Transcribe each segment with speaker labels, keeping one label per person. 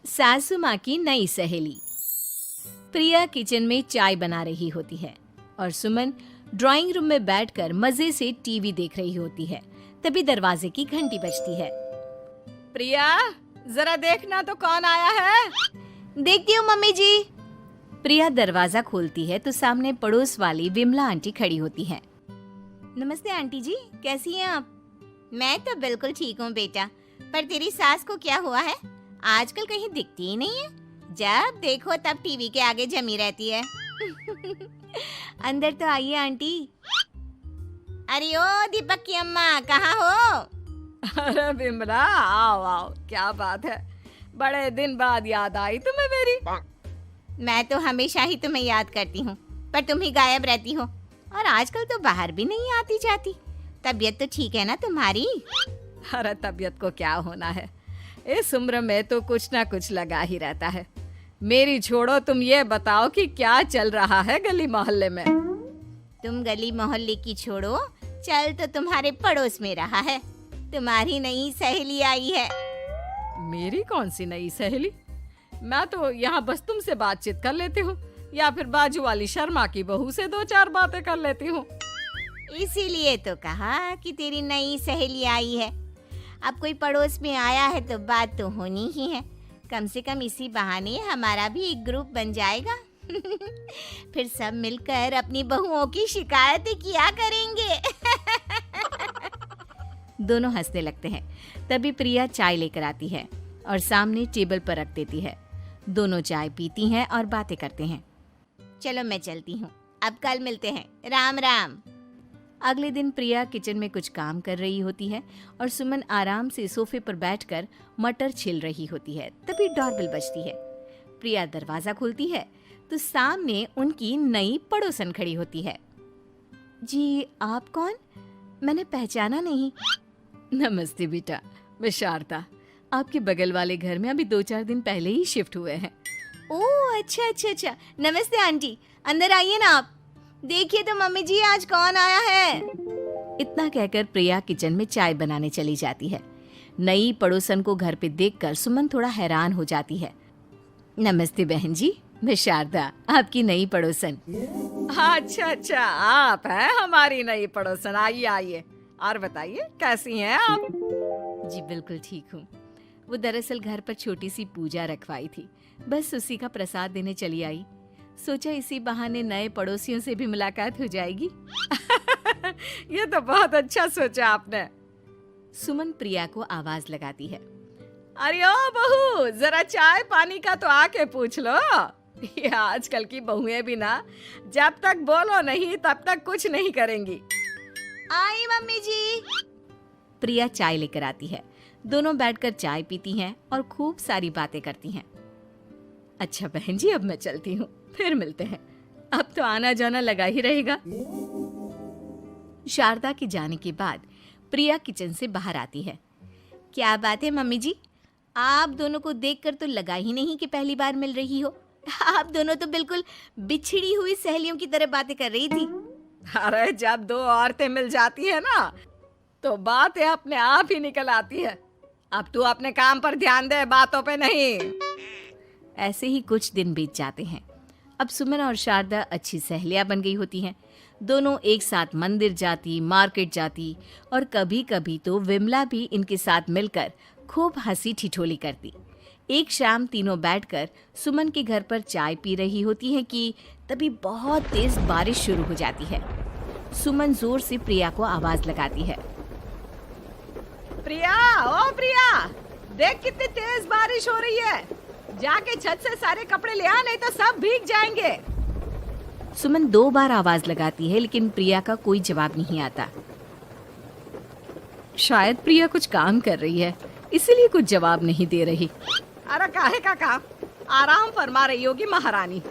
Speaker 1: सासू माँ की नई सहेली। प्रिया किचन में चाय बना रही होती है और सुमन ड्राइंग रूम में बैठकर मजे से टीवी देख रही होती है। तभी दरवाजे की घंटी बजती है।
Speaker 2: प्रिया, जरा देखना तो कौन आया है।
Speaker 1: देखती हूँ मम्मी जी। प्रिया दरवाजा खोलती है तो सामने पड़ोस वाली विमला आंटी खड़ी होती है। नमस्ते आंटी जी, कैसी हैं आप?
Speaker 3: मैं तो बिल्कुल ठीक हूँ बेटा, पर तेरी सास को क्या हुआ है? आजकल कहीं दिखती ही नहीं है। जब देखो तब टीवी के आगे जमी रहती है।
Speaker 1: अंदर तो आइए आंटी।
Speaker 3: अरे ओ दीपक की अम्मा, कहाँ हो?
Speaker 2: अरे विमला, आओ आओ, क्या बात है, बड़े दिन बाद याद आई तुम्हें मेरी।
Speaker 3: मैं तो हमेशा ही तुम्हें याद करती हूँ, पर तुम ही गायब रहती हो और आजकल तो बाहर भी नहीं आती जाती। तबीयत तो ठीक है ना तुम्हारी?
Speaker 2: अरे तबीयत को क्या होना है, इस उम्र में तो कुछ ना कुछ लगा ही रहता है। मेरी छोड़ो, तुम ये बताओ कि क्या चल रहा है गली मोहल्ले में।
Speaker 3: तुम गली मोहल्ले की छोड़ो, चल तो तुम्हारे पड़ोस में रहा है। तुम्हारी नई सहेली आई है।
Speaker 2: मेरी कौन सी नई सहेली? मैं तो यहाँ बस तुमसे बातचीत कर लेती हूँ या फिर बाजू वाली शर्मा की बहू से दो चार बातें कर लेती हूँ।
Speaker 3: इसीलिए तो कहा कि तेरी नई सहेली आई है। अब कोई पड़ोस में आया है तो बात तो होनी ही है। कम से कम इसी बहाने हमारा भी एक ग्रुप बन जाएगा। फिर सब मिलकर अपनी बहुओं की शिकायतें किया करेंगे।
Speaker 1: दोनों हंसने लगते हैं। तभी प्रिया चाय लेकर आती है और सामने टेबल पर रख देती है। दोनों चाय पीती हैं और बातें करते हैं।
Speaker 3: चलो मैं चलती हूँ, अब कल मिलते हैं। राम राम।
Speaker 1: अगले दिन प्रिया किचन में कुछ काम कर रही होती है और सुमन आराम से सोफे पर बैठकर मटर छिल रही होती है। तभी डोरबेल बजती है। प्रिया दरवाजा खोलती है तो सामने उनकी नई पड़ोसन खड़ी होती है। जी, आप कौन? मैंने पहचाना नहीं।
Speaker 2: नमस्ते बेटा, मैं शारदा, आपके बगल वाले घर में अभी 2-4 दिन पहले ही शिफ्ट हुए हैं।
Speaker 1: ओह अच्छा अच्छा अच्छा, नमस्ते आंटी, अंदर आइए ना आप। देखिए तो मम्मी जी, आज कौन आया है। इतना कहकर प्रिया किचन में चाय बनाने चली जाती है। नई पड़ोसन को घर पे देखकर सुमन थोड़ा हैरान हो जाती है। नमस्ते बहन जी, मैं शारदा, आपकी नई पड़ोसन।
Speaker 2: अच्छा अच्छा, आप हैं हमारी नई पड़ोसन। आइए आइए, और बताइए कैसी हैं आप?
Speaker 1: जी बिल्कुल ठीक हूँ। वो दरअसल घर पर छोटी सी पूजा रखवाई थी, बस उसी का प्रसाद देने चली आई। सोचा इसी बहाने नए पड़ोसियों से भी मुलाकात हो जाएगी।
Speaker 2: ये तो बहुत अच्छा सोचा आपने।
Speaker 1: सुमन प्रिया को आवाज लगाती है।
Speaker 2: अरे ओ बहू, जरा चाय पानी का तो आके पूछ लो। ये आजकल की बहुएं भी ना, जब तक बोलो नहीं तब तक कुछ नहीं करेंगी।
Speaker 3: आई मम्मी जी।
Speaker 1: प्रिया चाय लेकर आती है। दोनों बैठकर चाय पीती हैं और खूब सारी बातें करती हैं। अच्छा बहन जी, अब मैं चलती हूँ, फिर मिलते हैं। अब तो आना जाना लगा ही रहेगा। शारदा के जाने के बाद प्रिया किचन से बाहर आती है। क्या बात है मम्मी जी, आप दोनों को देखकर तो लगा ही नहीं कि पहली बार मिल रही हो। आप दोनों तो बिल्कुल बिछड़ी हुई सहेलियों की तरह बातें कर रही थी।
Speaker 2: अरे जब दो औरतें मिल जाती है ना, तो बातें अपने आप ही निकल आती है। अब तू अपने काम पर ध्यान दे, बातों पे नहीं।
Speaker 1: ऐसे ही कुछ दिन बीत जाते हैं। अब सुमन और शारदा अच्छी सहेलियां बन गई होती हैं। दोनों एक साथ मंदिर जाती, मार्केट जाती और कभी कभी तो विमला भी इनके साथ मिलकर खूब हंसी ठिठोली करती। एक शाम तीनों बैठकर सुमन के घर पर चाय पी रही होती हैं कि तभी बहुत तेज बारिश शुरू हो जाती है। सुमन जोर से प्रिया को आवाज लगाती है।
Speaker 2: प्रिया, ओ प्रिया, देख कितनी तेज बारिश हो रही है। जाके छत से सारे कपड़े ले आ, नहीं तो सब भीग जाएंगे।
Speaker 1: सुमन 2 बार आवाज लगाती है लेकिन प्रिया का कोई जवाब नहीं आता। शायद प्रिया कुछ काम कर रही है, इसीलिए कुछ जवाब नहीं दे रही।
Speaker 2: अरे काहे का काम, आराम फरमा रही होगी महारानी।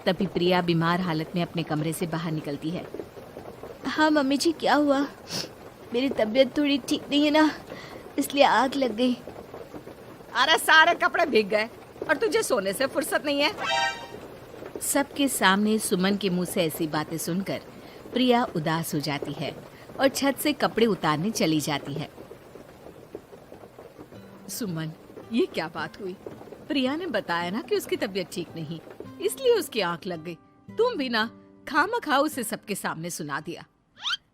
Speaker 1: तभी प्रिया बीमार हालत में अपने कमरे से बाहर निकलती है। हाँ मम्मी जी, क्या हुआ? मेरी तबीयत थोड़ी ठीक नहीं है ना, इसलिए आग लग गई।
Speaker 2: अरे सारे कपड़े भीग गए और तुझे सोने से फुर्सत नहीं है।
Speaker 1: सबके सामने सुमन के मुंह से ऐसी बातें सुनकर प्रिया उदास हो जाती है और छत से कपड़े उतारने चली जाती है।
Speaker 2: सुमन, ये क्या बात हुई? प्रिया ने बताया ना कि उसकी तबीयत ठीक नहीं, इसलिए उसकी आंख लग गई। तुम भी ना खामखा उसे सबके सामने सुना दिया।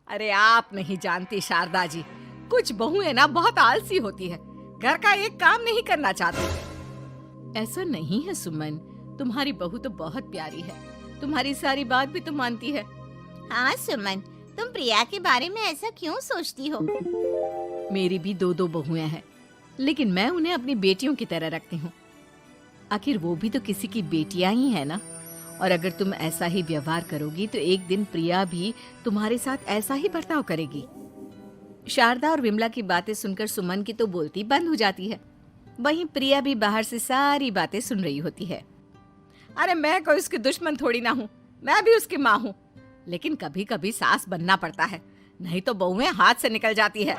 Speaker 2: अरे आप नहीं जानती शारदा जी, कुछ बहुएं ना बहुत आलसी होती है, घर का एक काम नहीं करना चाहती। ऐसा नहीं है सुमन, तुम्हारी बहू तो बहुत प्यारी है, तुम्हारी सारी बात भी तो मानती है।
Speaker 3: हाँ सुमन, तुम प्रिया के बारे में ऐसा क्यों सोचती हो?
Speaker 2: मेरी भी दो दो बहुएं हैं, लेकिन मैं उन्हें अपनी बेटियों की तरह रखती हूँ। आखिर वो भी तो किसी की बेटियां ही है ना। और अगर तुम ऐसा ही व्यवहार करोगी तो एक दिन प्रिया भी तुम्हारे साथ ऐसा ही बर्ताव करेगी। शारदा और विमला की बातें सुनकर सुमन की तो बोलती बंद हो जाती है। वहीं प्रिया भी बाहर से सारी बातें सुन रही होती है। अरे मैं कोई उसकी दुश्मन थोड़ी ना हूँ, मैं भी उसकी माँ हूँ, लेकिन कभी कभी सास बनना पड़ता है, नहीं तो बहुएं हाथ से निकल जाती है।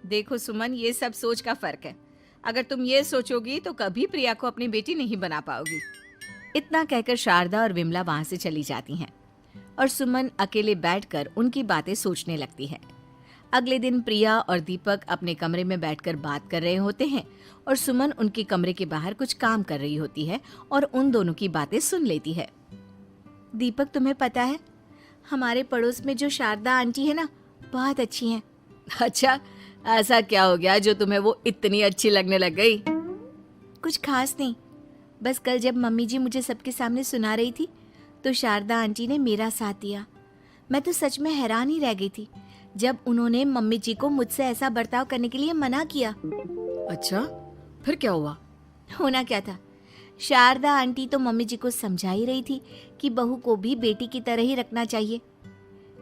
Speaker 2: देखो सुमन, ये सब सोच का फर्क है। अगर तुम ये सोचोगी तो कभी प्रिया को अपनी बेटी नहीं बना पाओगी। इतना कहकर शारदा और विमला वहां से चली जाती हैं और सुमन अकेले बैठकर उनकी बातें सोचने लगती है। अगले दिन प्रिया और दीपक अपने कमरे में बैठकर बात कर रहे होते हैं और सुमन उनके कमरे के बाहर कुछ काम कर रही होती है और उन दोनों की बातें सुन लेती है। दीपक, तुम्हें पता है हमारे पड़ोस में जो शारदा आंटी है ना, बहुत अच्छी हैं। अच्छा, ऐसा क्या हो गया जो तुम्हें वो इतनी अच्छी लगने लग गई? कुछ खास नहीं, बस कल जब मम्मी जी मुझे सबके सामने सुना रही थी तो शारदा आंटी ने मेरा साथ दिया। मैं तो सच में हैरान ही रह गई थी जब उन्होंने मम्मी जी को मुझसे ऐसा बर्ताव करने के लिए मना किया। अच्छा, फिर क्या हुआ? होना क्या था, शारदा आंटी तो मम्मी जी को समझा ही रही थी कि बहू को भी बेटी की तरह ही रखना चाहिए,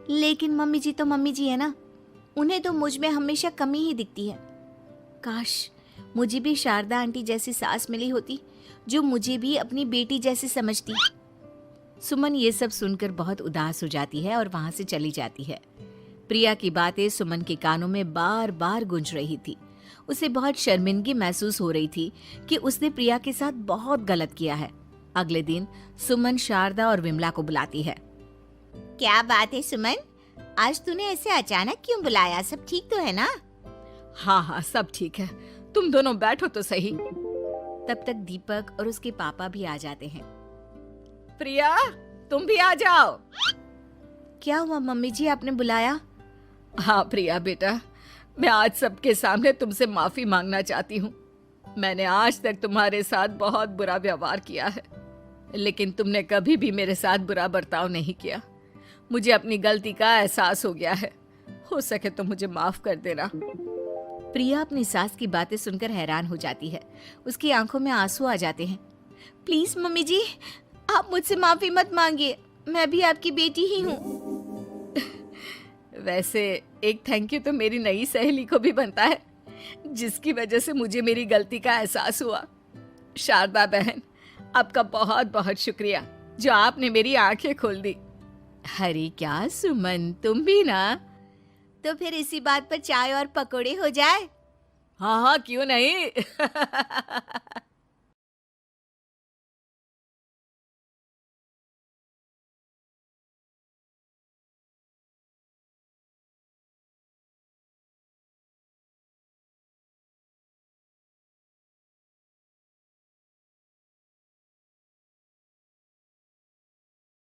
Speaker 2: लेकिन मम्मी जी तो मम्मी जी है ना, उन्हें तो मुझ में हमेशा कमी ही दिखती है। काश मुझे भी शारदा आंटी जैसी सास मिली होती जो मुझे भी अपनी बेटी जैसी समझती। सुमन ये सब सुनकर बहुत उदास हो जाती है और वहां से चली जाती है। प्रिया की बातें सुमन के कानों में बार बार गूंज रही थी। उसे बहुत शर्मिंदगी महसूस हो रही थी कि उसने प्रिया के साथ बहुत गलत किया है। अगले दिन सुमन शारदा और विमला को बुलाती है।
Speaker 3: क्या बात है सुमन, आज तूने ऐसे अचानक क्यों बुलाया? सब ठीक तो है ना?
Speaker 2: हाँ हाँ, सब ठीक है, तुम दोनों बैठो तो सही। तब तक दीपक और उसके पापा भी आ जाते हैं। प्रिया, तुम भी आ जाओ।
Speaker 3: क्या हुआ मम्मी जी, आपने बुलाया?
Speaker 2: हाँ प्रिया बेटा, मैं आज सबके सामने तुमसे माफी मांगना चाहती हूँ। मैंने आज तक तुम्हारे साथ बहुत बुरा व्यवहार किया है, लेकिन तुमने कभी भी मेरे साथ बुरा बर्ताव नहीं किया। मुझे अपनी गलती का एहसास हो गया है, हो सके तो मुझे माफ कर देना। प्रिया अपनी सास की बातें सुनकर हैरान हो जाती है। उसकी आंखों में आंसू आ जाते हैं।
Speaker 3: प्लीज मम्मी जी, आप मुझसे माफी मत मांगिए, मैं भी आपकी बेटी ही हूँ।
Speaker 2: वैसे एक थैंक यू तो मेरी नई सहेली को भी बनता है, जिसकी वजह से मुझे मेरी गलती का एहसास हुआ। शारदा बहन, आपका बहुत बहुत शुक्रिया जो आपने मेरी आंखें खोल दी। अरे क्या सुमन, तुम भी ना।
Speaker 3: तो फिर इसी बात पर चाय और पकोड़े हो जाए?
Speaker 2: हाँ हाँ, क्यों नहीं।